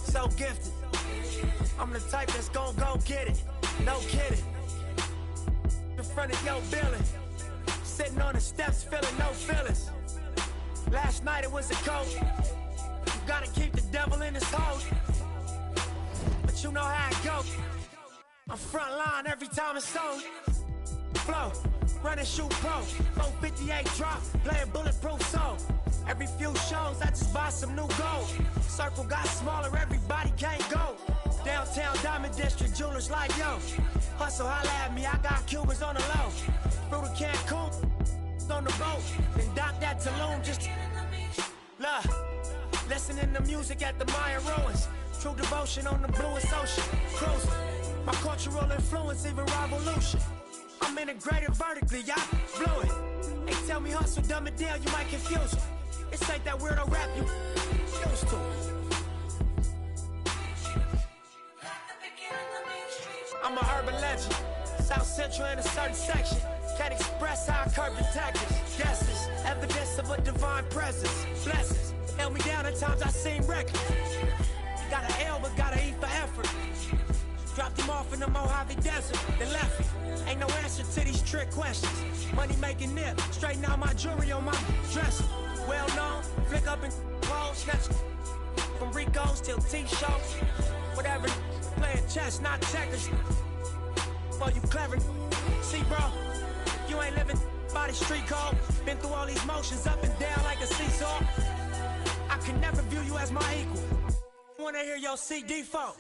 so gifted. I'm the type that's gon' go get it, no kidding. In front of your building, sitting on the steps feeling no feelings. Last night it was a cold. You gotta keep the devil in his hole. But you know how it go. I'm front line every time it's on. Flow, run and shoot pro. 458 drop, playing bulletproof soul. Every few shows I just buy some new gold. Circle got smaller, everybody can't go. Downtown Diamond District, jewelers like yo. Hustle, holla at me, I got Cubans on the low. Through the Cancun, on the boat. Then dock that Tulum just love. Listening to music at the Mayan ruins. True devotion on the bluest ocean. Cruising. My cultural influence, even revolution. I'm integrated vertically, y'all blew it. They tell me hustle, dumb it down, you might confuse them. This ain't that weirdo rap you used to. I'm a urban legend, South Central in a certain section. Can't express how I curb detectives. Guesses, evidence of a divine presence. Blessings, held me down at times I seem reckless. Got an L but gotta eat for effort. Dropped him off in the Mojave Desert, then left him. Ain't no answer to these trick questions. Money making nip, straighten out my jewelry on my dresser. Well known, flick up and roll, snatch from Rico's till T-shows. Whatever, playing chess, not checkers. Boy, you clever. See, bro, you ain't living by the street code. Been through all these motions up and down like a seesaw. I can never view you as my equal. Wanna hear your CD phone.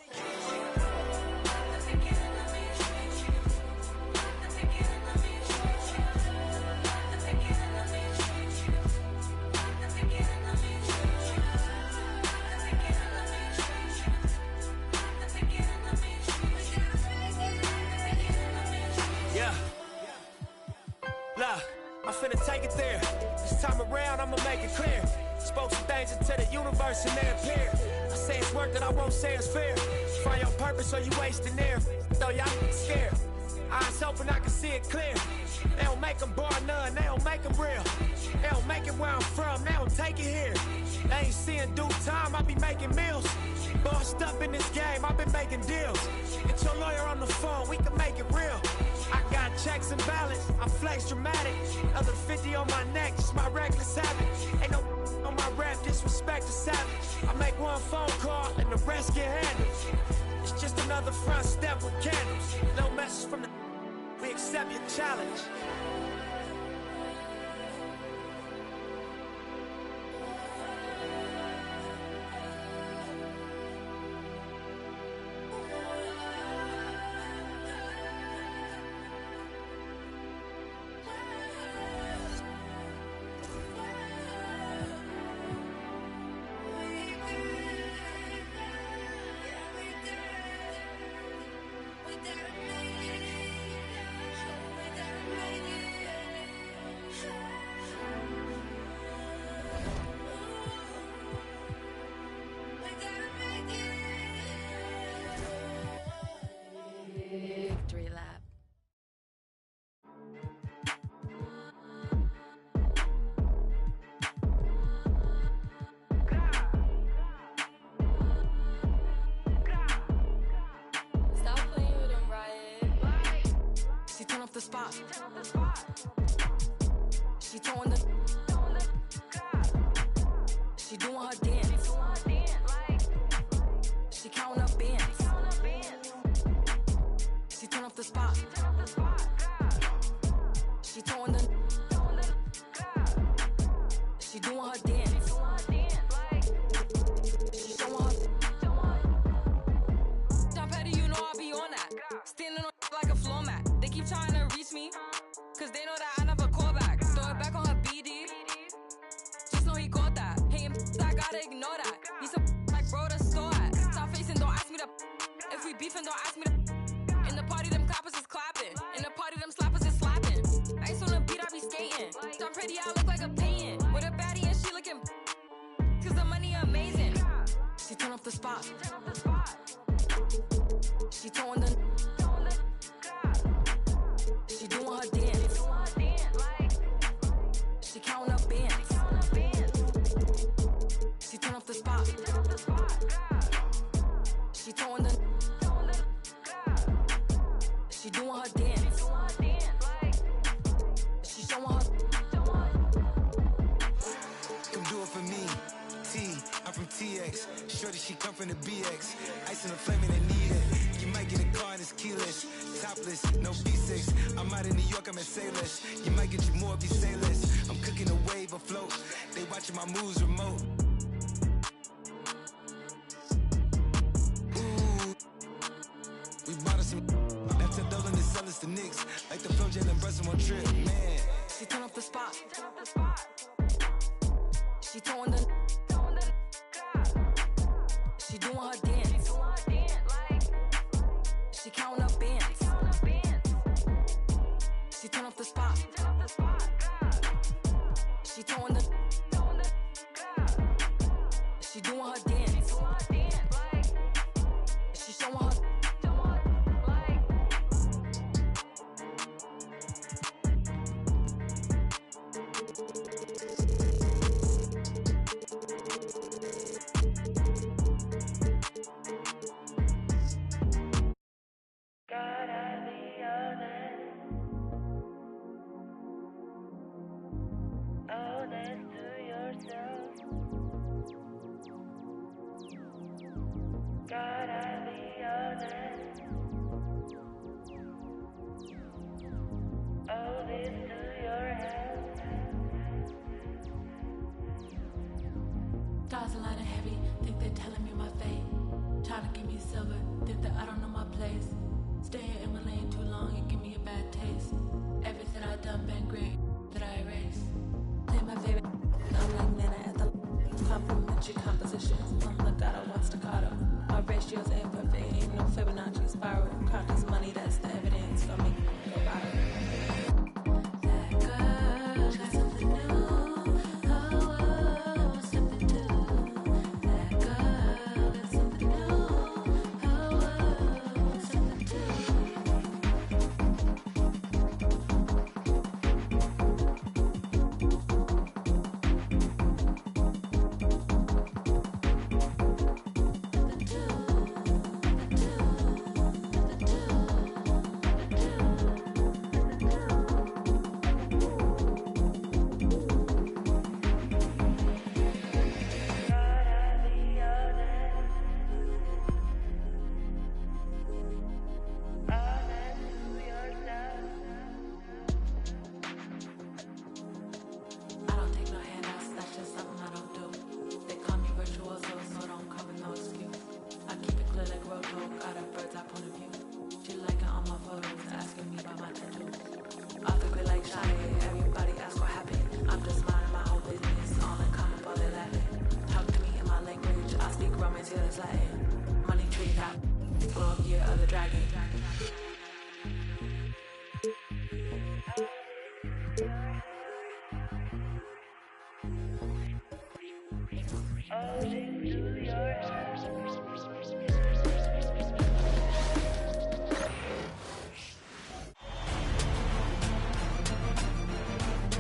I'm finna take it there. This time around, I'ma make it clear. Spoke some things into the universe and they appear. I say it's work that I won't say it's fair. Find your purpose or you wasting air. Though y'all scared. Eyes open, I can see it clear. They don't make them bar none, they don't make them real. They don't make it where I'm from, they don't take it here. They ain't seeing due time, I be making meals. Bossed up in this game, I've been making deals. Get your lawyer on the phone, we can make it real. I got checks and balance, I flex dramatic. Other 50 on my neck, just my reckless habit. Ain't no on my rap, disrespect is savage. I make one phone call and the rest get handled. It's just another front step with candles. No message from the we accept your challenge. Victory lap. Stop playing with them, Riot. She turn off the spot. She throwing the. She doing her dance. She counting up bands. She turn off the spot. She throwing the. She doing her dance. She showing her. Top petty, you know I be on that. Standing on like a floor mat. They keep trying to reach me, cause they know that I never call back. Throw it back on her BD. Just know he got that. Hating, I gotta ignore that. He's a like bro to store at. Stop facing, don't ask me to. If we beefing, don't ask me to. In the party, them clappers is clapping. In the party, them slappers is slapping. Ice on the beat, I be skating. I'm pretty, I look like a painting. With a baddie and she looking. Cause the money amazing. She turn off the spot. She throwing the. She doing her dance. She counting up bands. She turn off the spot. She throwing the. She doing her dance. She showing her. Come do it for me. I'm from TX. Shorty, she come from the BX. Ice in the flame and they need it. You might get a car and it's keyless. Topless, no V6. I'm out in New York, I'm at Sailors. You might get you more if you say less. I'm cooking a wave afloat. They watching my moves remote. Ooh. We bought us some. That's a double and they sell us the Knicks. Like the Flow Jalen Brunson on trip, man. She turn off the spot. She throwing the. She doing her dance. She counting up bands. She turn off the spot. She throwing the. She doing her dance. She showing her. Stars a lot of heavy, think they're telling me my fate. Trying to give me silver, think that I don't know my place. Stay here in my lane too long and give me a bad taste. Everything I done been great, that I erase. Play my favorite, I'm like Nana at the complimentary compositions. I'm legato, one staccato. Our ratios ain't perfect, ain't no Fibonacci spiral. Count this money, that's the evidence for me. That girl got something new. Money tree top, blow up year of the dragon.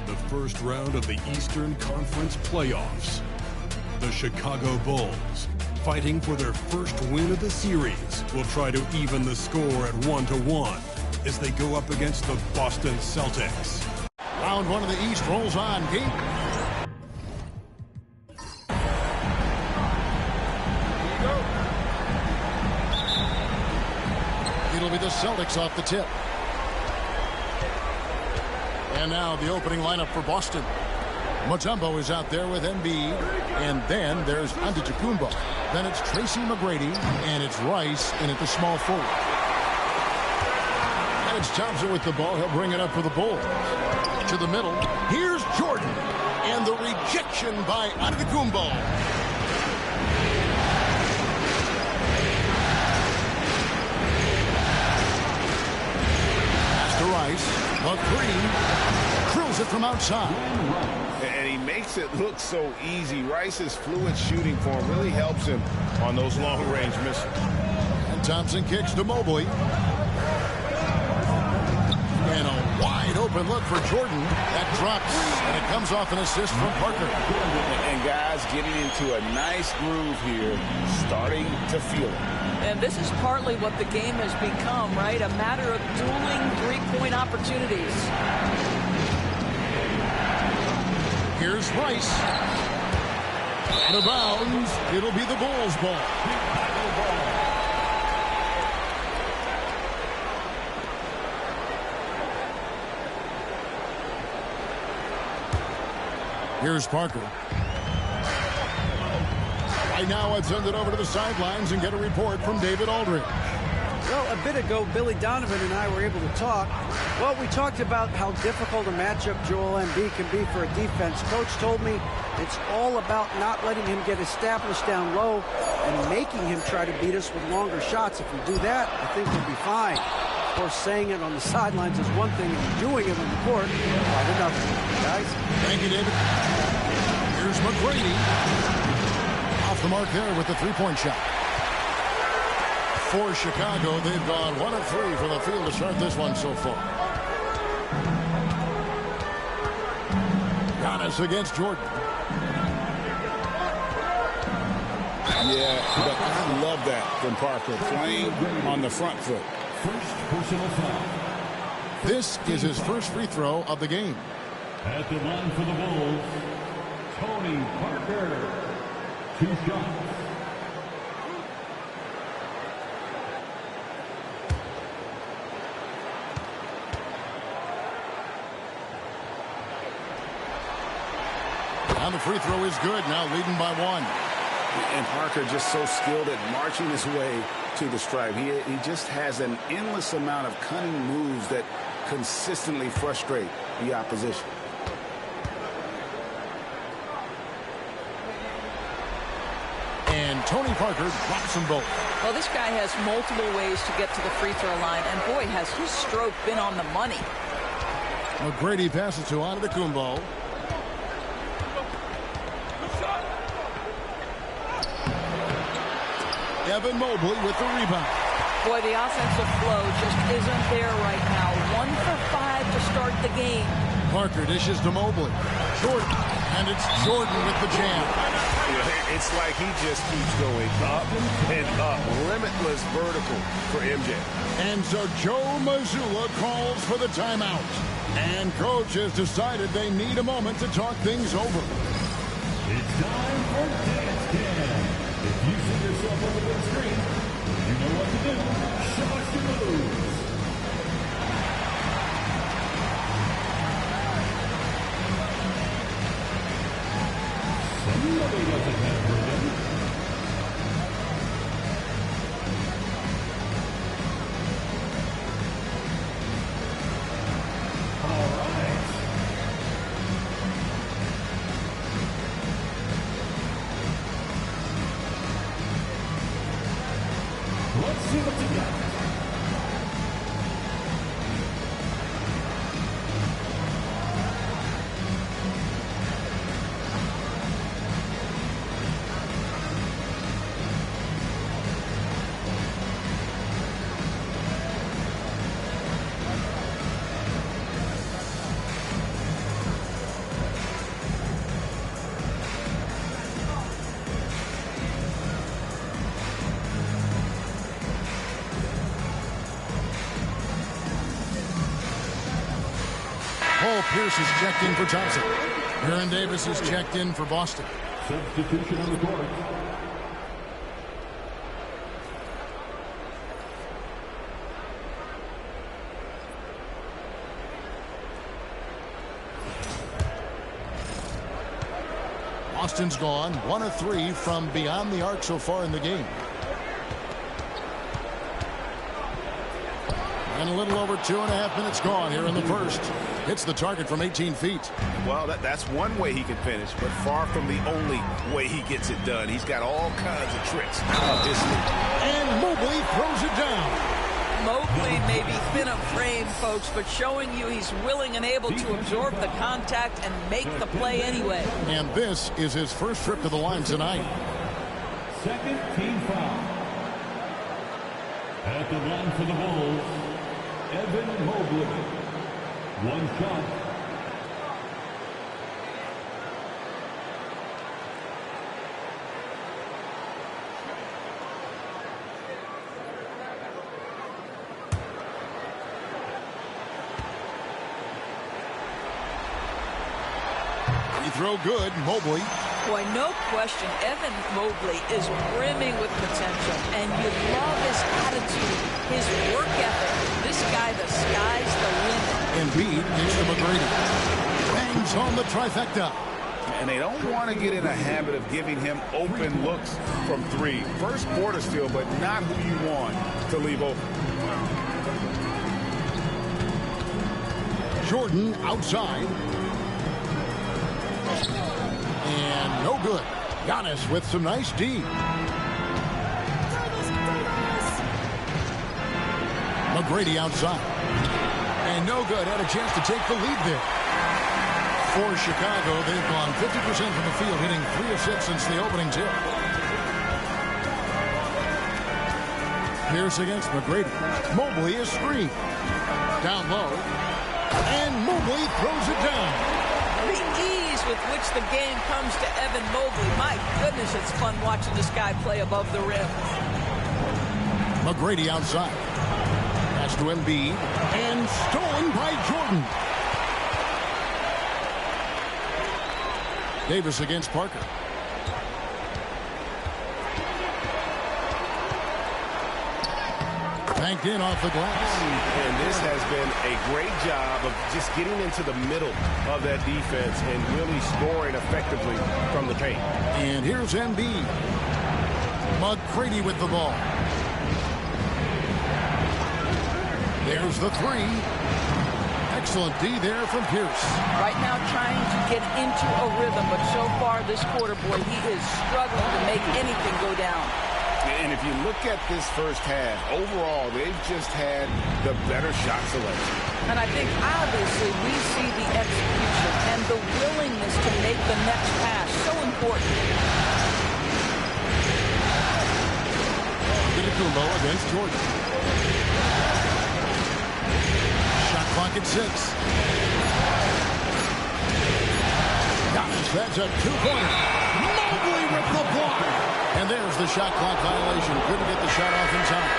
The first round of the Eastern Conference playoffs. The Chicago Bulls, fighting for their first win of the series, will try to even the score at 1-1 as they go up against the Boston Celtics. Round one of the East rolls on. Pete. It'll be the Celtics off the tip. And now the opening lineup for Boston. Mutombo is out there with Embiid, and then there's Antetokounmpo. Then it's Tracy McGrady, and it's Rice in at the small forward. And it's Thompson with the ball. He'll bring it up for the Bulls. To the middle. Here's Jordan, and the rejection by Antetokounmpo. Pass to Rice. The three. Drills it from outside. And he makes it look so easy. Rice's fluid shooting form really helps him on those long-range missiles. And Thompson kicks to Mobley. And a wide-open look for Jordan. That drops, and it comes off an assist from Parker. And guys getting into a nice groove here, starting to feel it. And this is partly what the game has become, right? A matter of dueling three-point opportunities. Here's Rice. Out of bounds. It'll be the Bulls' ball. Here's Parker. Right now, let's send it over to the sidelines and get a report from David Aldridge. Well, a bit ago, Billy Donovan and I were able to talk. Well, we talked about how difficult a matchup Joel Embiid can be for a defense. Coach told me it's all about not letting him get established down low and making him try to beat us with longer shots. If we do that, I think we'll be fine. Of course, saying it on the sidelines is one thing, and doing it on the court quite another. Guys? Thank you, David. Here's McGrady. Off the mark there with the three-point shot. For Chicago, they've gone 1 of 3 from the field to start this one so far. Giannis against Jordan. Yeah, but I love that from Parker, playing on the front foot. First personal foul. This is his first free throw of the game. At the line for the Bulls, Tony Parker. 2 shots. And the free throw is good, now leading by 1. And Parker just so skilled at marching his way to the stripe. He just has an endless amount of cunning moves that consistently frustrate the opposition. And Tony Parker drops them both. Well, this guy has multiple ways to get to the free throw line, and boy, has his stroke been on the money. McGrady passes to Antetokounmpo. Evan Mobley with the rebound. Boy, the offensive flow just isn't there right now. 1 for 5 to start the game. Parker dishes to Mobley. Jordan. And it's Jordan with the jam. It's like he just keeps going up and up. Limitless vertical for MJ. And so Joe Mazzulla calls for the timeout. And coach has decided they need a moment to talk things over. It's time for Dance Cam. If you see yourself on the big screen, you know what to do. Show us your moves. Somebody doesn't have rhythm. All right. Let's see what you got. Paul Pierce is checked in for Thompson. Aaron Davis is checked in for Boston. Substitution on the court. Boston's gone 1 of 3 from beyond the arc so far in the game. And a little over 2.5 minutes gone here in the first. Hits the target from 18 feet. Well, that's one way he can finish, but far from the only way he gets it done. He's got all kinds of tricks up his sleeve. And Mobley throws it down. Mobley may be thin of frame, folks, but showing you he's willing and able to absorb the contact and make the play anyway. And this is his first trip to the line tonight. Second team foul. At the line for the Bulls, Evan Mobley. 1 shot. throw good. Mobley. Boy, no question, Evan Mobley is brimming with potential, and you love his attitude, his work ethic. This guy, the sky's the limit. Embiid gets to McGrady. Bangs on the trifecta. And they don't want to get in a habit of giving him open looks from three. First quarter steal, but not who you want to leave open. Jordan outside. And no good. Giannis with some nice D. McGrady outside. And no good. Had a chance to take the lead there. For Chicago, they've gone 50% from the field, hitting 3 of 6 since the opening tip. Pierce against McGrady. Mobley is screened. Down low. And Mobley throws it down. The ease with which the game comes to Evan Mobley. My goodness, it's fun watching this guy play above the rim. McGrady outside. Pass to Embiid. And stolen by Jordan. Davis against Parker. Banked in off the glass. And this has been a great job of just getting into the middle of that defense and really scoring effectively from the paint. And here's Embiid. McGrady with the ball. There's the three. Excellent D there from Pierce. Right now trying to get into a rhythm, but so far this quarter, boy, he is struggling to make anything go down. And if you look at this first half, overall, they've just had the better shot selection. And I think, obviously, we see the execution and the willingness to make the next pass so important. Kumbo against Jordan. Shot clock at 6. Giannis, that's a two-pointer. Mobley with the block. And there's the shot clock violation. Couldn't get the shot off in time.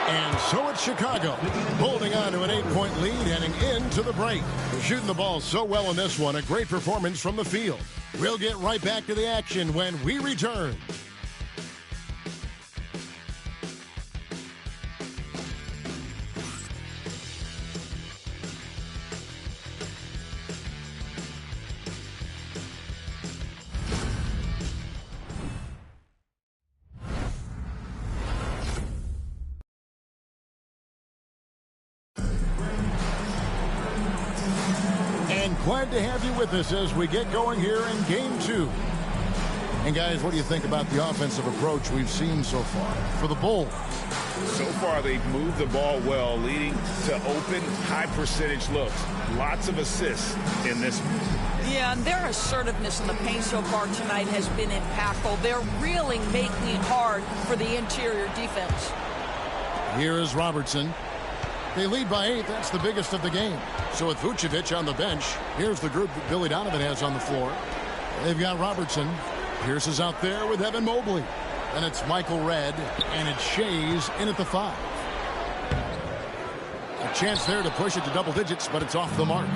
And so it's Chicago, holding on to an 8-point lead heading into the break. They're shooting the ball so well in this one. A great performance from the field. We'll get right back to the action when we return. Glad to have you with us as we get going here in Game 2. And guys, what do you think about the offensive approach we've seen so far for the Bulls? So far, they've moved the ball well, leading to open, high-percentage looks. Lots of assists in this one. Yeah, and their assertiveness in the paint so far tonight has been impactful. They're really making it hard for the interior defense. Here is Robertson. They lead by 8. That's the biggest of the game. So with Vucevic on the bench, here's the group that Billy Donovan has on the floor. They've got Robertson. Pierce is out there with Evan Mobley. Then it's Michael Redd, and it's Shays in at the 5. A chance there to push it to double digits, but it's off the mark.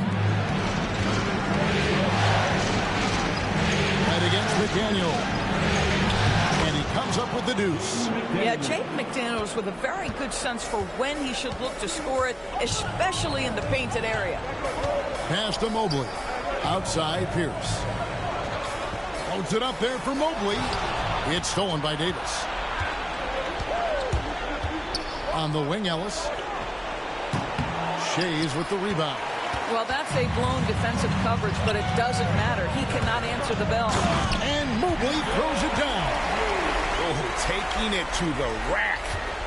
Right against McDaniel. And he comes up with the deuce. Yeah, Jaden McDaniels with a very good sense for when he should look to score it, especially in the painted area. Pass to Mobley. Outside Pierce. Holds it up there for Mobley. It's stolen by Davis. On the wing, Ellis. Shays with the rebound. Well, that's a blown defensive coverage, but it doesn't matter. He cannot answer the bell. And Mobley throws it down. Oh, taking it to the rack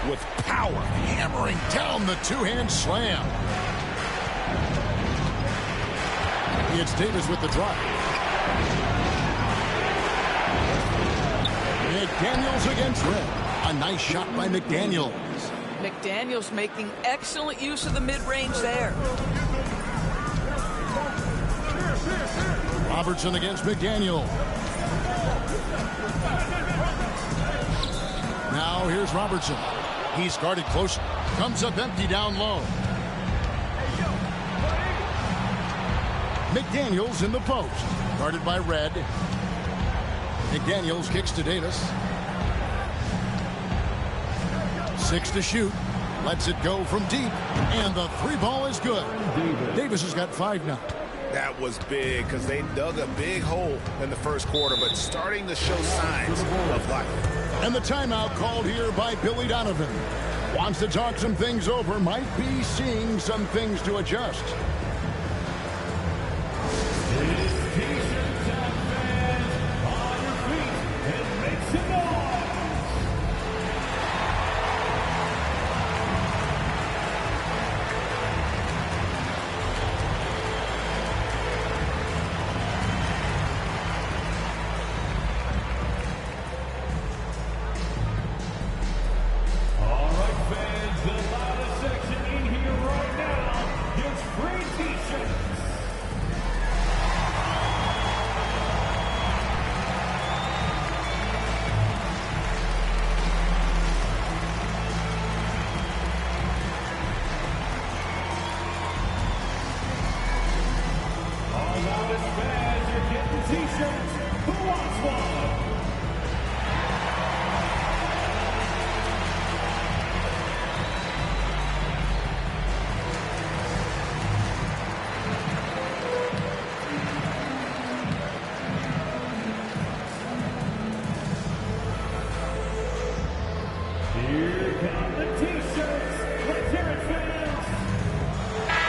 with power. Hammering down the two-hand slam. It's Davis with the drive. McDaniels against Red. A nice shot by McDaniels. McDaniels making excellent use of the mid-range there. Robertson against McDaniel. Now here's Robertson. He's guarded close. Comes up empty down low. McDaniels in the post. Guarded by Red. McDaniels kicks to Davis. 6 to shoot. Lets it go from deep. And the three ball is good. Davis has got 5 now. That was big because they dug a big hole in the first quarter, but starting to show signs of life. And the timeout called here by Billy Donovan. Wants to talk some things over. Might be seeing some things to adjust.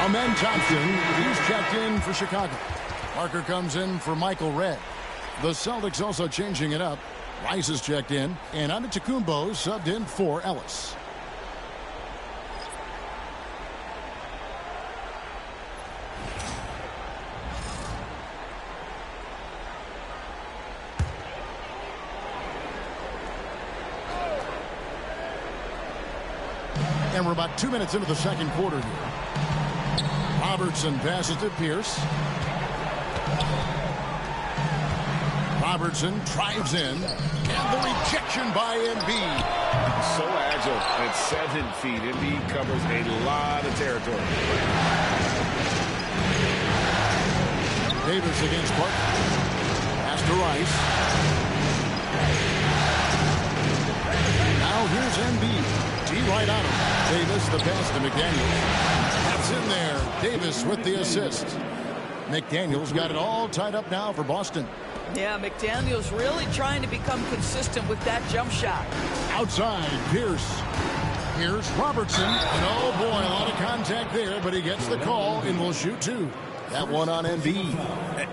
Amen Thompson, he's checked in for Chicago. Parker comes in for Michael Redd. The Celtics also changing it up. Rice is checked in, and Antetokounmpo subbed in for Ellis. And we're about 2 minutes into the second quarter here. Robertson passes to Pierce. Robertson drives in. And the rejection by Embiid. So agile at 7 feet. Embiid covers a lot of territory. Davis against Parker. Pass to Rice. Now here's Embiid. Right on him. Davis, the pass to McDaniels. That's in there. Davis with the assist. McDaniels got it all tied up now for Boston. Yeah, McDaniels really trying to become consistent with that jump shot. Outside, Pierce. Here's Robertson. And oh boy, a lot of contact there, but he gets the call and will shoot 2. That one on Embiid.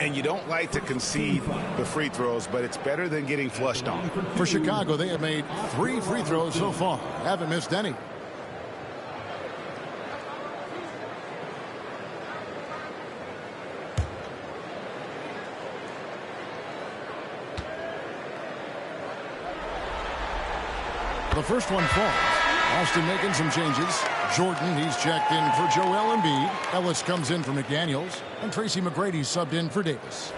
And you don't like to concede the free throws, but it's better than getting flushed on. For Chicago, they have made 3 free throws so far. Haven't missed any. The first one falls. Austin making some changes. Jordan, he's checked in for Joel Embiid. Ellis comes in for McDaniels. And Tracy McGrady subbed in for Davis.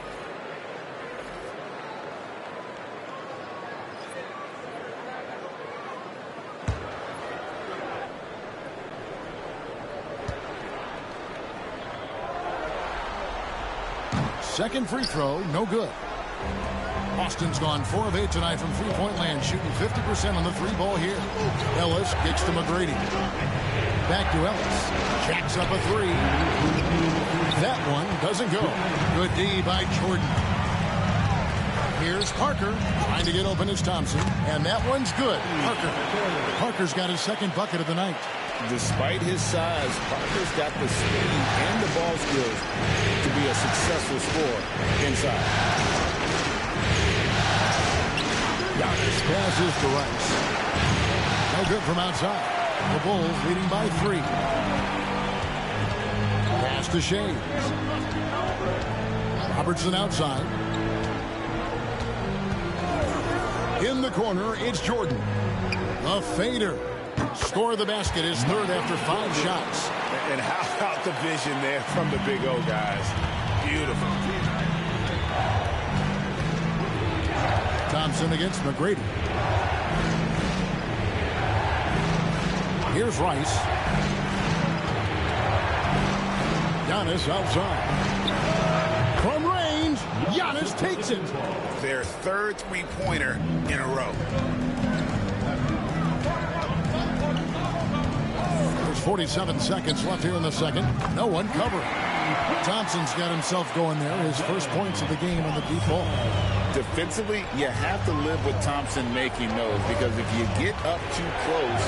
Second free throw, no good. Austin's gone 4 of 8 tonight from three-point land, shooting 50% on the 3-ball here. Ellis kicks to McGrady. Back to Ellis. Jacks up a 3. That one doesn't go. Good D by Jordan. Here's Parker. Trying to get open is Thompson. And that one's good. Parker's got his second bucket of the night. Despite his size, Parker's got the speed and the ball skills to be a successful scorer inside. Giannis passes to Rice. No good from outside. The Bulls leading by 3. Pass to Shades. Robertson outside. In the corner, it's Jordan. A fader. Score the basket, his third after 5 shots. And how about the vision there from the Big O guys? Beautiful. Thompson against McGrady. Here's Rice. Giannis outside. From range, Giannis takes it. Their third three-pointer in a row. There's 47 seconds left here in the second. No one covering. Thompson's got himself going there. His first points of the game on the deep ball. Defensively, you have to live with Thompson making those, because if you get up too close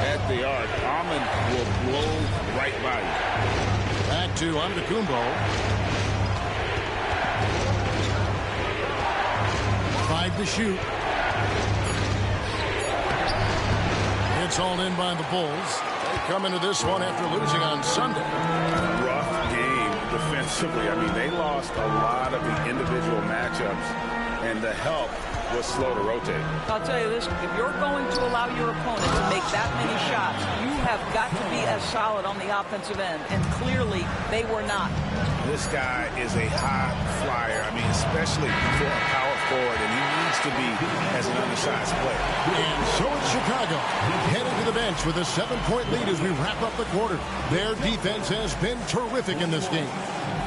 at the arc, Almond will blow right by you. Back to Antetokounmpo. 5 to shoot. It's all in by the Bulls. They come into this one after losing on Sunday. Rough game defensively. I mean, they lost a lot of the individual matchups, and the help was slow to rotate. I'll tell you this, if you're going to allow your opponent to make that many shots, you have got to be as solid on the offensive end, and clearly they were not. This guy is a high flyer, I mean, especially for a power forward, and he needs to be as an undersized player. And so it's Chicago heading to the bench with a 7-point lead as we wrap up the quarter. Their defense has been terrific in this game.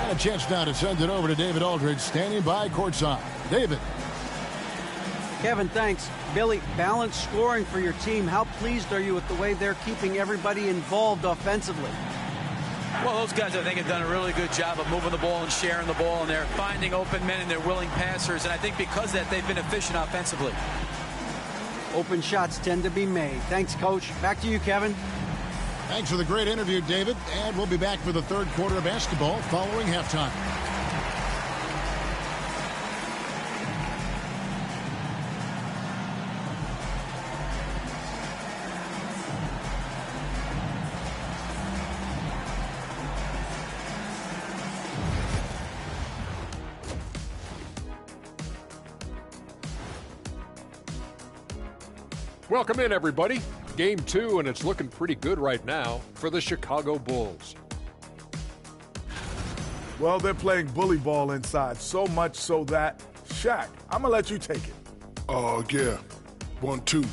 And a chance now to send it over to David Aldridge, standing by courtside. David. Kevin, thanks. Billy, balanced scoring for your team. How pleased are you with the way they're keeping everybody involved offensively? Well, those guys, I think, have done a really good job of moving the ball and sharing the ball, and they're finding open men and they're willing passers, and I think because of that, they've been efficient offensively. Open shots tend to be made. Thanks, Coach. Back to you, Kevin. Thanks for the great interview, David, and we'll be back for the third quarter of basketball following halftime. Welcome in, everybody. Game 2, and it's looking pretty good right now for the Chicago Bulls. Well, they're playing bully ball inside, so much so that, Shaq, I'm going to let you take it. Oh, yeah. 1-2.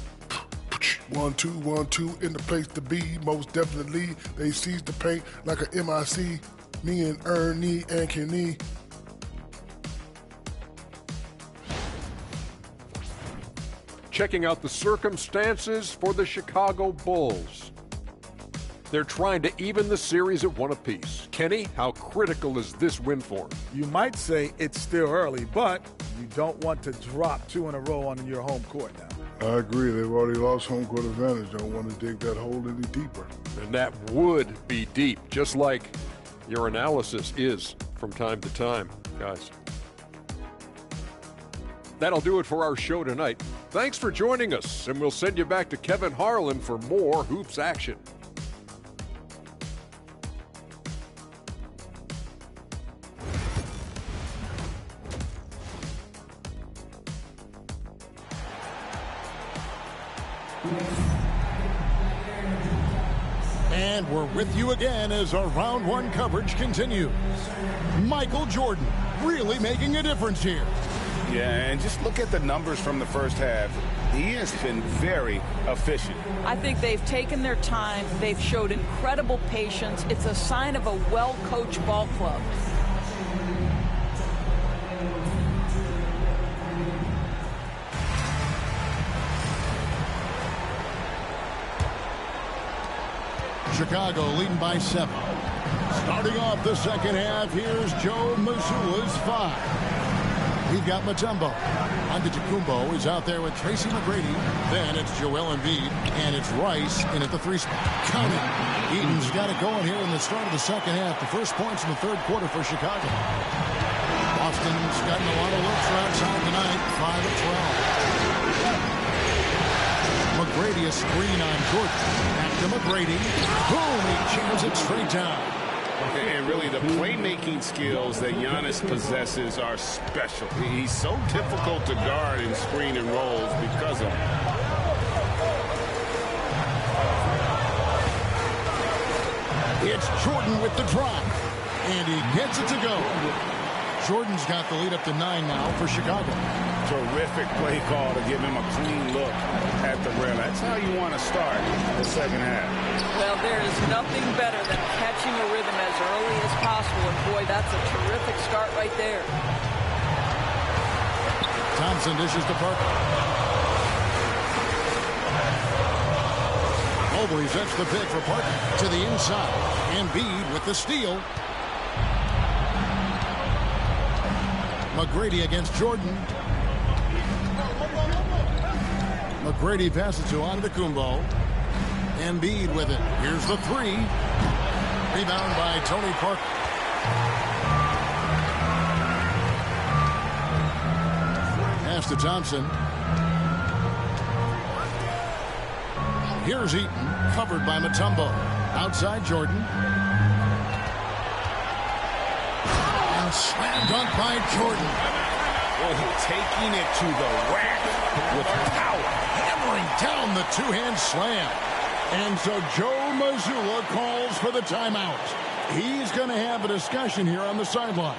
1-2, 1-2, in the place to be. Most definitely, they seize the paint like a MIC. Me and Ernie and Kenny. Checking out the circumstances for the Chicago Bulls. They're trying to even the series at 1 apiece. Kenny, how critical is this win for them? You might say it's still early, but you don't want to drop 2 in a row on your home court now. I agree. They've already lost home court advantage. Don't want to dig that hole any deeper. And that would be deep, just like your analysis is from time to time, guys. That'll do it for our show tonight. Thanks for joining us, and we'll send you back to Kevin Harlan for more Hoops action. And we're with you again as our round 1 coverage continues. Michael Jordan really making a difference here. Yeah, and just look at the numbers from the first half. He has been very efficient. I think they've taken their time. They've showed incredible patience. It's a sign of a well-coached ball club. Chicago leading by 7. Starting off the second half, here's Joe Mazzulla's 5. We've got Mutombo. Antetokounmpo is out there with Tracy McGrady. Then it's Joel Embiid, and it's Rice in at the 3 spot. Counting. Eden's got it going here in the start of the second half. The first points in the third quarter for Chicago. Boston's gotten a lot of looks outside tonight. 5 of 12. McGrady a screen on Jordan. Back to McGrady. Boom! He jams it straight down. And really, the playmaking skills that Giannis possesses are special. He's so difficult to guard and screen and rolls because of it. It's Jordan with the drop. And he gets it to go. Jordan's got the lead up to 9 now for Chicago. Terrific play call to give him a clean look at the rim. That's how you want to start the second half. Well, there is nothing better than catching a rhythm as early as possible. And, boy, that's a terrific start right there. Thompson dishes to Parker. Mobley sets the pick for Parker to the inside. Embiid with the steal. McGrady against Jordan. McGrady passes to Antetokounmpo. Embiid with it. Here's the three. Rebound by Tony Parker. Pass to Thompson. Here's Eaton, covered by Mutombo. Outside Jordan. And slam dunk by Jordan. Oh, taking it to the rack with power. Hammering down the two-hand slam. And so Joe Mazzulla calls for the timeout. He's going to have a discussion here on the sideline.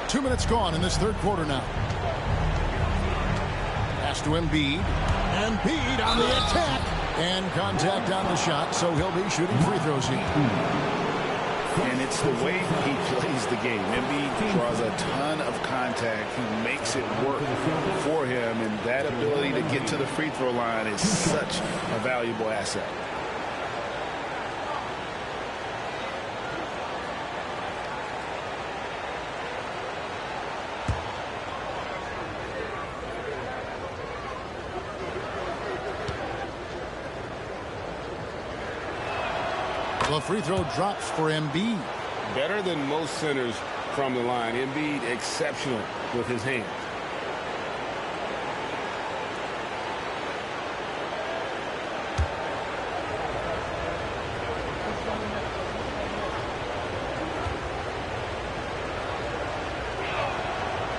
Two minutes gone in this third quarter now. Pass to Embiid. Embiid on the attack. And contact on the shot, so he'll be shooting free throws here. And it's the way he plays the game. Embiid draws a ton of contact. He makes it work for him, and that ability to get to the free throw line is such a valuable asset. The free throw drops for Embiid. Better than most centers from the line. Embiid exceptional with his hands.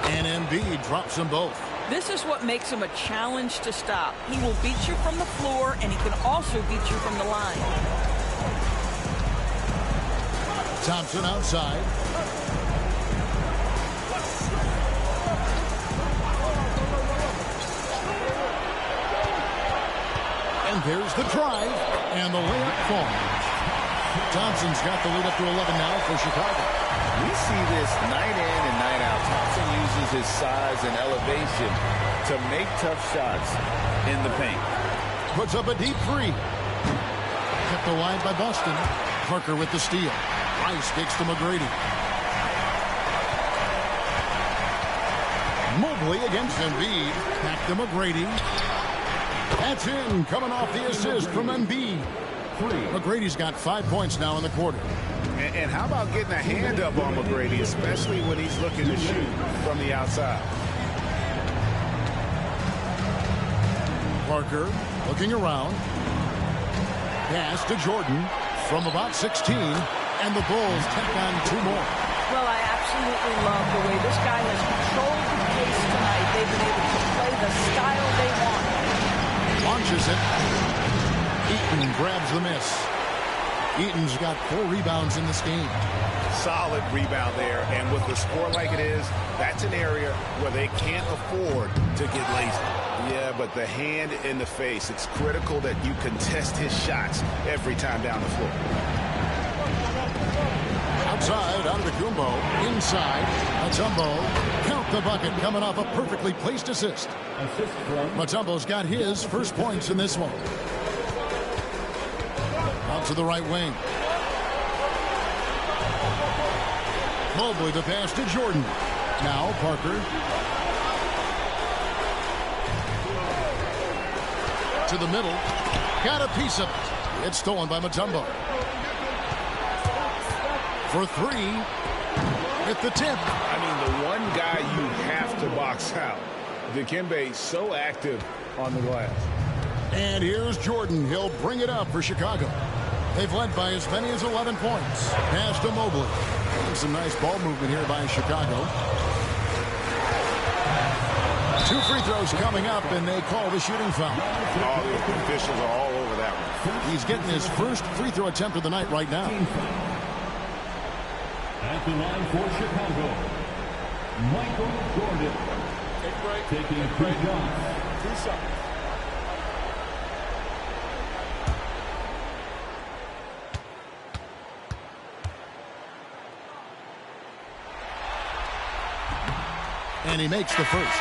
And Embiid drops them both. This is what makes him a challenge to stop. He will beat you from the floor, and he can also beat you from the line. Thompson outside. And there's the drive, and the layup falls. Thompson's got the lead up to 11 now for Chicago. We see this night in and night out. Thompson uses his size and elevation to make tough shots in the paint. Puts up a deep three. Kept the wide by Boston. Parker with the steal. Rice kicks to McGrady. Mobley against Embiid. Back to McGrady. That's in. Coming off the assist from Embiid. McGrady's got 5 points now in the quarter. And how about getting a hand up on McGrady, especially when he's looking to shoot from the outside. Parker looking around. Pass to Jordan from about 16. And the Bulls take on two more. Well, I absolutely love the way this guy has controlled the pace tonight. They've been able to play the style they want. Launches it. Eaton grabs the miss. Eaton's got 4 rebounds in this game. Solid rebound there, and with the score like it is, that's an area where they can't afford to get lazy. Yeah, but the hand in the face, it's critical that you contest his shots every time down the floor. Outside, Antetokounmpo. Inside, Mutombo. Count the bucket, coming off a perfectly placed assist. Mutombo's got his first points in this one. Out to the right wing. Mobley the pass to Jordan. Now Parker. To the middle. Got a piece of it. It's stolen by Mutombo. For 3. At the tip. I mean, the one guy you have to box out. Dikembe so active on the glass. And here's Jordan. He'll bring it up for Chicago. They've led by as many as 11 points. Pass to Mobley. Some nice ball movement here by Chicago. 2 free throws coming up, and they call the shooting foul. All the officials are all over that one. He's getting his first free throw attempt of the night right now. At the line for Chicago, Michael Jordan. Taking 3 shots. And he makes the first.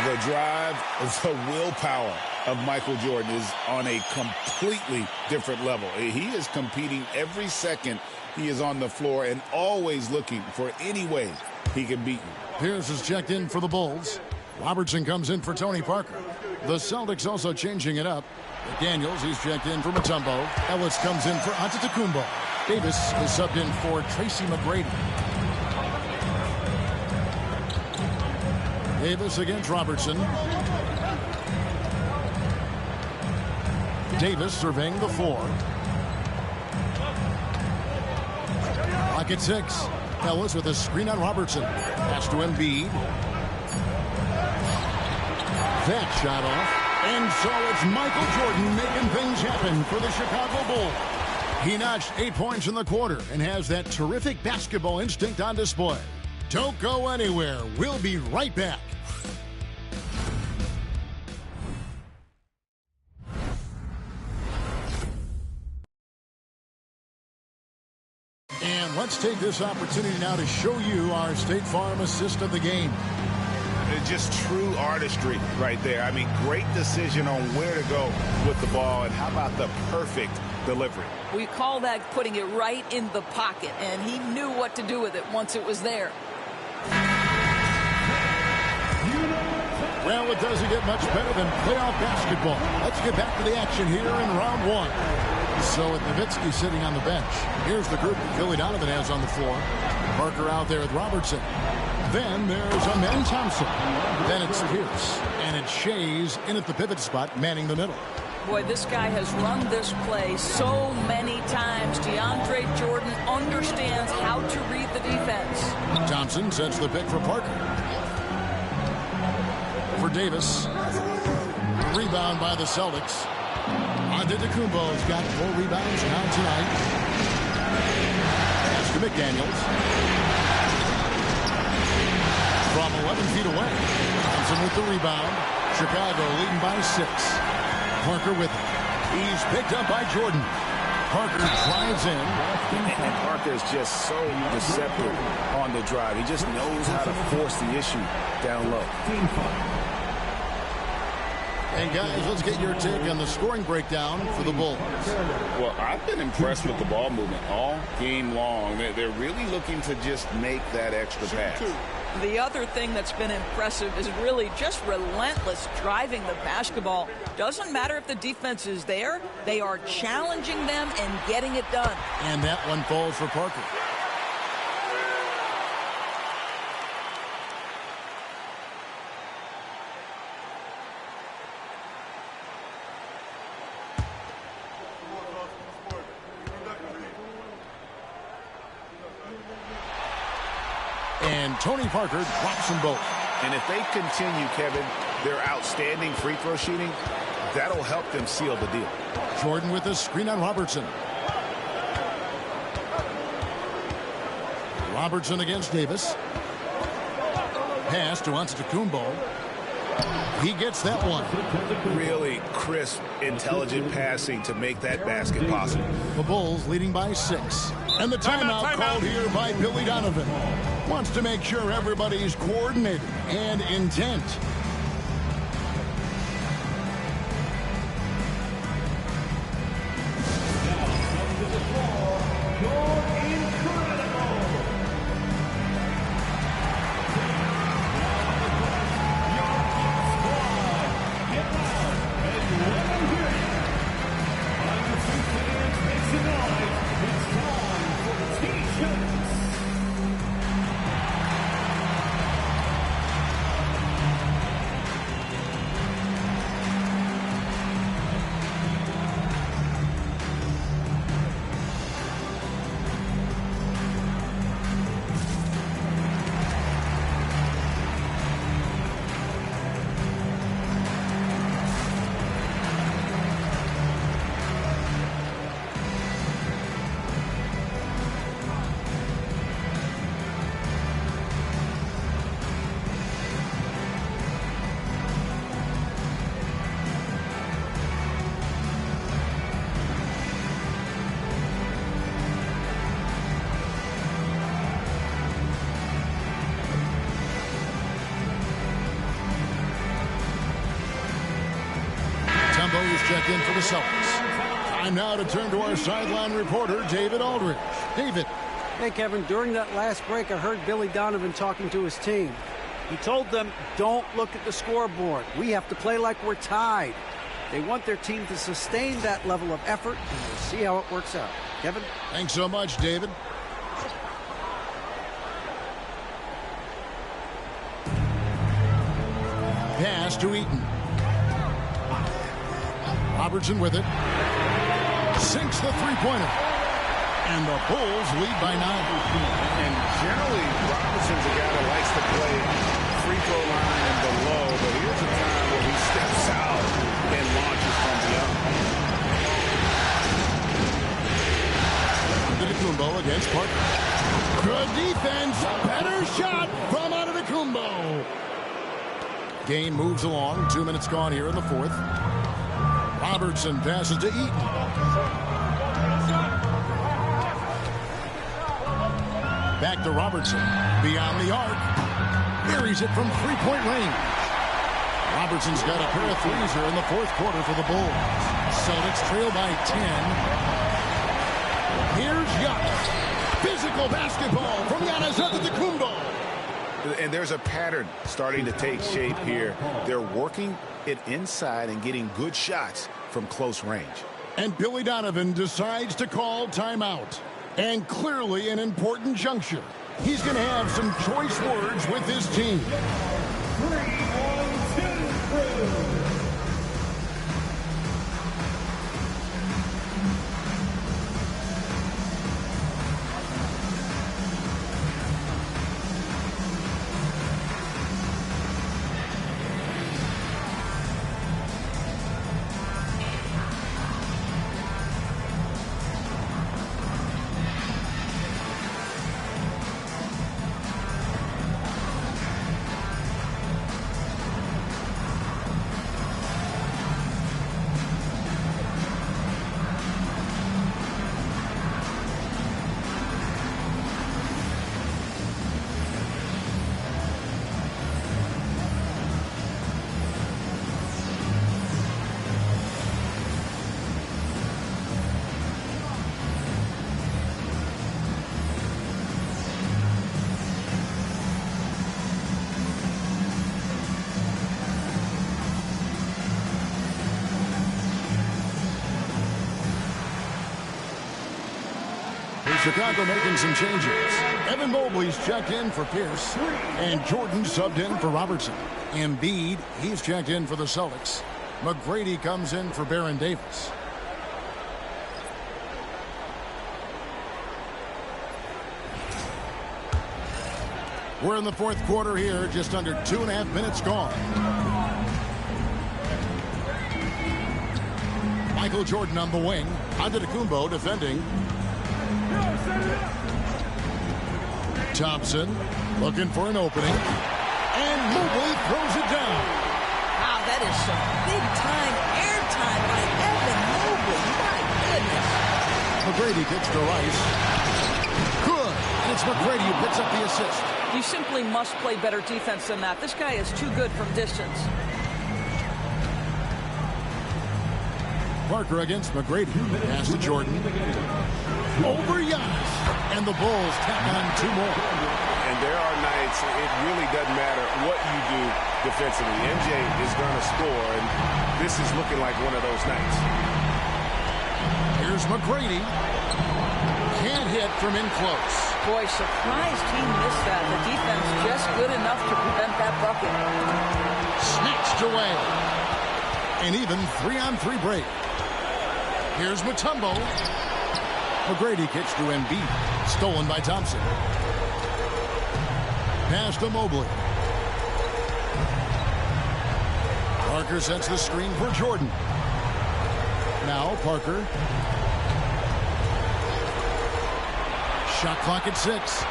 The drive, the willpower of Michael Jordan is on a completely different level. He is competing every second he is on the floor and always looking for any way he can beat you. Pierce is checked in for the Bulls. Robertson comes in for Tony Parker. The Celtics also changing it up. Daniels, he's checked in for Mutombo. Ellis comes in for Antetokounmpo. Davis is subbed in for Tracy McGrady. Davis against Robertson. Davis surveying the floor. Clock at 6. Ellis with a screen on Robertson. Pass to Embiid. That shot off. And so it's Michael Jordan making things happen for the Chicago Bulls. He notched 8 points in the quarter and has that terrific basketball instinct on display. Don't go anywhere. We'll be right back. And let's take this opportunity now to show you our State Farm assist of the game. It's just true artistry right there. I mean, great decision on where to go with the ball, and how about the perfect delivery? We call that putting it right in the pocket, and he knew what to do with it once it was there. Well, it doesn't get much better than playoff basketball. Let's get back to the action here in round 1. So with Nowitzki sitting on the bench, here's the group that Billy Donovan has on the floor. Parker out there with Robertson. Then there's Amen Thompson. Then it's Pierce. And it's Shays in at the pivot spot, manning the middle. Boy, this guy has run this play so many times. DeAndre Jordan understands how to read the defense. Thompson sets the pick for Parker. For Davis. Rebound by the Celtics. Antetokounmpo's got 4 rebounds now tonight. Pass to McDaniels. From 11 feet away. Thompson with the rebound. Chicago leading by 6. Parker with it. He's picked up by Jordan. Parker drives in. And Parker is just so deceptive on the drive. He just knows how to force the issue down low. And guys, let's get your take on the scoring breakdown for the Bulls. Well, I've been impressed with the ball movement all game long. They're really looking to just make that extra pass. The other thing that's been impressive is really just relentless driving the basketball. Doesn't matter if the defense is there. They are challenging them and getting it done. And that one falls for Parker. And Tony Parker drops them both. And if they continue, Kevin, their outstanding free throw shooting, that'll help them seal the deal. Jordan with a screen on Robertson. Robertson against Davis. Pass to Antetokounmpo. He gets that one. Really crisp, intelligent passing to make that basket possible. The Bulls leading by 6. And the timeout called here by Billy Donovan. Wants to make sure everybody's coordinated and intent. Check in for the Celtics. Time now to turn to our sideline reporter, David Aldridge. David. Hey, Kevin, during that last break, I heard Billy Donovan talking to his team. He told them, don't look at the scoreboard. We have to play like we're tied. They want their team to sustain that level of effort, and we'll see how it works out. Kevin? Thanks so much, David. Pass to Eaton. Robertson with it. Sinks the three-pointer. And the Bulls lead by 9. And generally, Robertson's a guy that likes to play free throw line and below, but here's a time where he steps out and launches from beyond. Antetokounmpo against Parker. Good defense. Better shot from Antetokounmpo. Game moves along. 2 minutes gone here in the fourth. Robertson passes to Eaton. Back to Robertson. Beyond the arc. Buries it from three-point range. Robertson's got a pair of threes here in the fourth quarter for the Bulls. Celtics trail by 10. Here's Giannis. Physical basketball from Giannis Antetokounmpo. And there's a pattern starting to take shape here. They're working it inside and getting good shots from close range. And Billy Donovan decides to call timeout. And clearly an important juncture. He's going to have some choice words with his team. 3-1-2. Chicago making some changes. Evan Mobley's checked in for Pierce. And Jordan subbed in for Robertson. Embiid, he's checked in for the Celtics. McGrady comes in for Baron Davis. We're in the fourth quarter here, just under 2.5 minutes gone. Michael Jordan on the wing. Antetokounmpo defending. Thompson looking for an opening. And Mobley throws it down. Wow, that is some big-time airtime by Evan Mobley. My goodness. McGrady gets to Rice. Good. And it's McGrady who picks up the assist. You simply must play better defense than that. This guy is too good from distance. Parker against McGrady. Pass to Jordan. Over Giannis. And the Bulls tack on 2 more. And there are nights it really doesn't matter what you do defensively. MJ is going to score, and this is looking like one of those nights. Here's McGrady. Can't hit from in close. Boy, surprised he missed that. The defense just good enough to prevent that bucket. Snatched away. An even 3-on-3 break. Here's Mutombo. McGrady kicks to Embiid. Stolen by Thompson. Pass to Mobley. Parker sets the screen for Jordan. Now Parker. Shot clock at 6.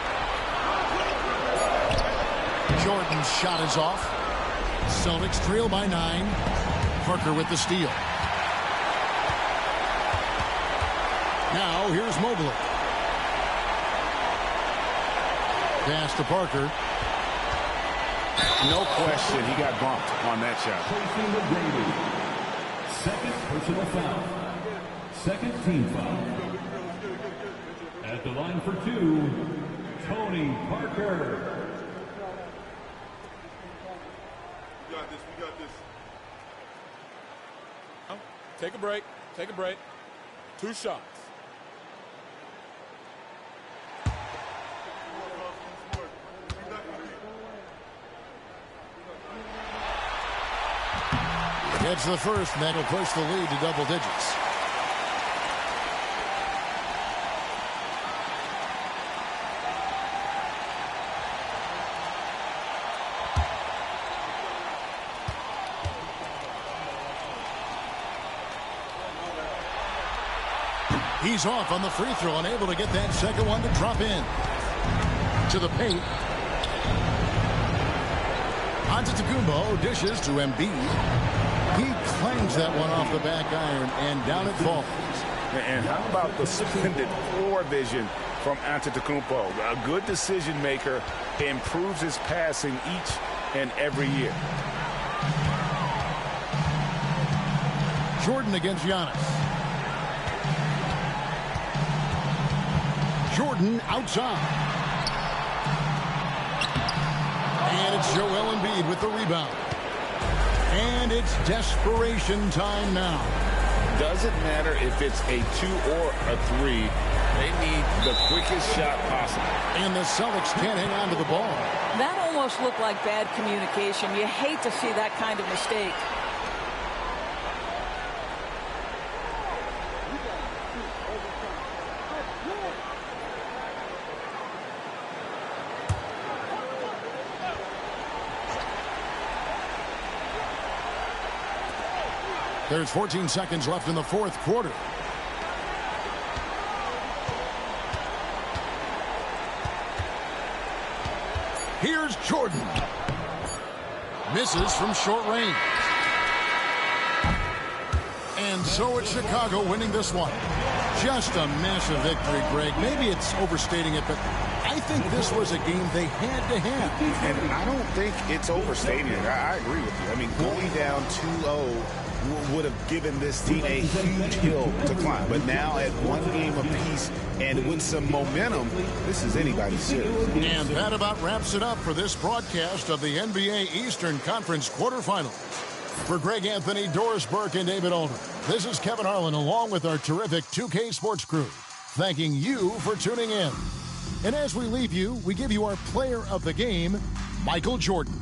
Jordan's shot is off. Celtics trail by 9. Parker with the steal. Now here's Mobley. Pass to Parker. No question, he got bumped on that shot. Second personal foul. Second team foul. At the line for 2, Tony Parker. We got this. We got this. Oh, take a break. Take a break. 2 shots. Gets the first, and that'll push the lead to double digits. He's off on the free throw, unable to get that second one to drop in. To the paint. Antetokounmpo dishes to Embiid. He clangs that one off the back iron, and down it falls. And how about the splendid floor vision from Antetokounmpo? A good decision maker, improves his passing each and every year. Jordan against Giannis. Jordan outside. And it's Joel Embiid with the rebound. And it's desperation time now. Doesn't matter if it's a 2 or a 3. They need the quickest shot possible. And the Celtics can't hang on to the ball. That almost looked like bad communication. You hate to see that kind of mistake. There's 14 seconds left in the fourth quarter. Here's Jordan. Misses from short range. And so it's Chicago winning this one. Just a massive victory, Greg. Maybe it's overstating it, but I think this was a game they had to have. And I don't think it's overstating it. I agree with you. I mean, going down 2-0 would have given this team a huge hill to climb. But now at 1 game apiece and with some momentum, this is anybody's series. And that about wraps it up for this broadcast of the NBA Eastern Conference quarterfinals. For Greg Anthony, Doris Burke, and David Alden, this is Kevin Harlan along with our terrific 2K Sports crew, thanking you for tuning in. And as we leave you, we give you our player of the game, Michael Jordan.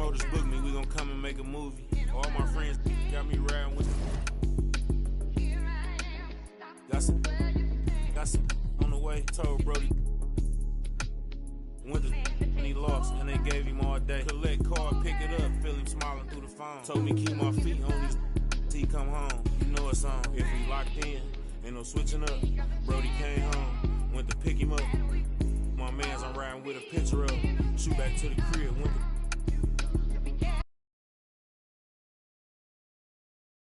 promoters book me, we gon' come and make a movie. All my friends got me riding with them. Got some on the way, told Brody. Went to and he lost, and they gave him all day. Collect card, pick it up, feel him smiling through the phone. Told me keep my feet on these till he come home. You know it's on. If we locked in, ain't no switching up. Brody came home, went to pick him up. My mans, I'm riding with a picture of. Shoot back to the crib, went to